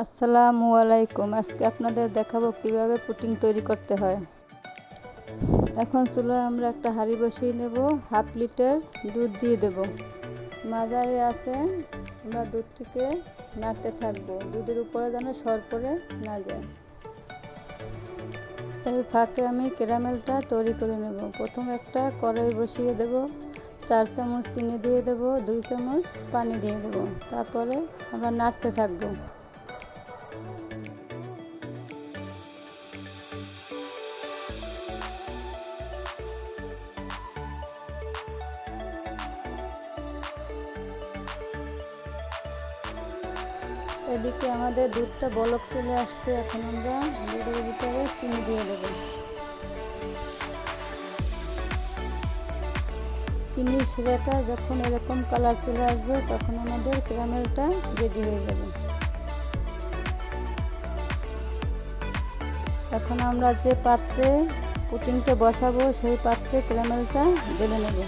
আসসালামু আলাইকুম। আজকে আপনাদের দেখাবো কিভাবে পুডিং তৈরি করতে হয়। এখন চুলায় আমরা একটা হাঁড়ি বসিয়ে নেব। হাফ লিটার দুধ দিয়ে দেব। মাঝারে আছে আমরা দুধটিকে নাড়তে থাকবো, দুধের উপরে যেন সর পড়ে না যায়। এই ফাঁকে আমি ক্যারামেলটা তৈরি করে নেব। প্রথমে একটা কড়াই বসিয়ে দেব, 4 চামচ চিনি দিয়ে দেব, 2 চামচ পানি দিয়ে দেব। তারপরে আমরা নাড়তে থাকবো। এদিকে আমাদের দুধটা বলক চলে আসছে। এখন আমরা দুধের ভিতরে চিনি দিয়ে দেব। চিনির শিরাটা যখন এরকম কালার চলে আসবে তখন আমাদের ক্যারামেলটা রেডি হয়ে যাবে। এখন আমরা যে পাত্রে পুডিংটা বসাবো সেই পাত্রে ক্যারামেলটা ঢেলে নেব।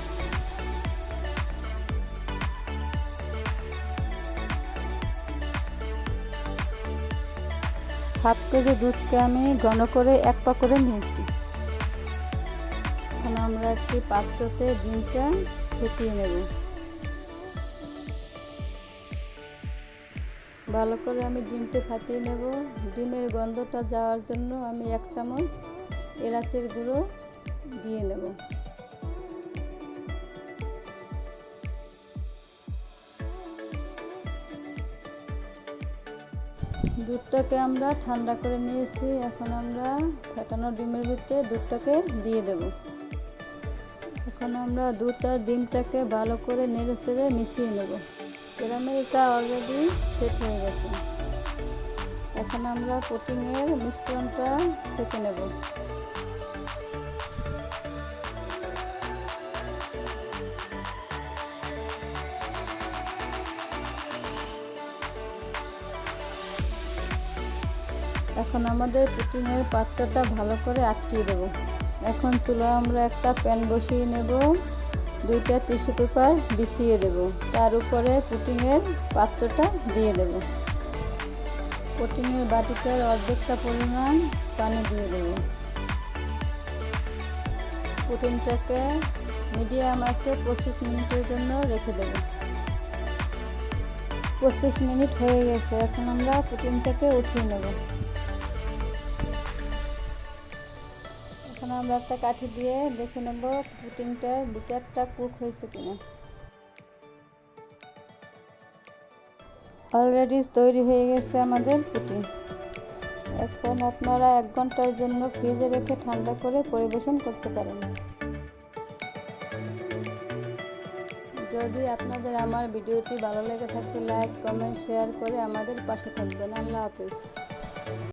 হাফ কেজি দুধকে আমি ঘন করে 1 পা করে নিয়েছি। এখন আমরা একটি পাত্রতে ডিমটা ফেটিয়ে নেব। ভালো করে আমি ডিমটা ফাটিয়ে নেব। ডিমের গন্ধটা যাওয়ার জন্য আমি 1 চামচ এলাচের গুঁড়ো দিয়ে নেব। দুধটাকে আমরা ঠান্ডা করে নিয়েছি। এখন আমরা ফেটানো ডিমের ভিতরে দুধটাকে দিয়ে দেব। এখন আমরা দুধ আর ডিমটাকে ভালো করে নেড়ে মিশিয়ে নেব। ক্যারামেলটা অলরেডি সেট হয়ে গেছে। এখন আমরা পুডিংয়ের মিশ্রণটা সেঁকে নেব। এখন আমাদের পুডিংয়ের পাত্রটা ভালো করে আটকিয়ে দেব। এখন চুলায় আমরা একটা প্যান বসিয়ে নেব, 2টা টিস্যু পেপার বিছিয়ে দেব। তার উপরে পুডিংয়ের পাত্রটা দিয়ে দেব। পুডিংয়ের বাটিটার অর্ধেকটা পরিমাণ পানি দিয়ে দেব। পুডিংটাকে মিডিয়াম আঁচে 25 মিনিটের জন্য রেখে দেব। 25 মিনিট হয়ে গেছে। এখন আমরা পুডিংটাকে উঠিয়ে নেব। এখন আমরা একটা কাঠি দিয়ে দেখে নেব পুডিংটার ভিতরটা কুক হয়েছে কিনা। অলরেডি তৈরি হয়ে গেছে আমাদের পুডিং। এখন আপনারা 1 ঘন্টার জন্য ফ্রিজে রেখে ঠান্ডা করে পরিবেশন করতে পারেন। যদি আপনাদের আমার ভিডিওটি ভালো লেগে থাকে লাইক, কমেন্ট, শেয়ার করে আমাদের পাশে থাকবেন। আল্লাহ হাফেজ।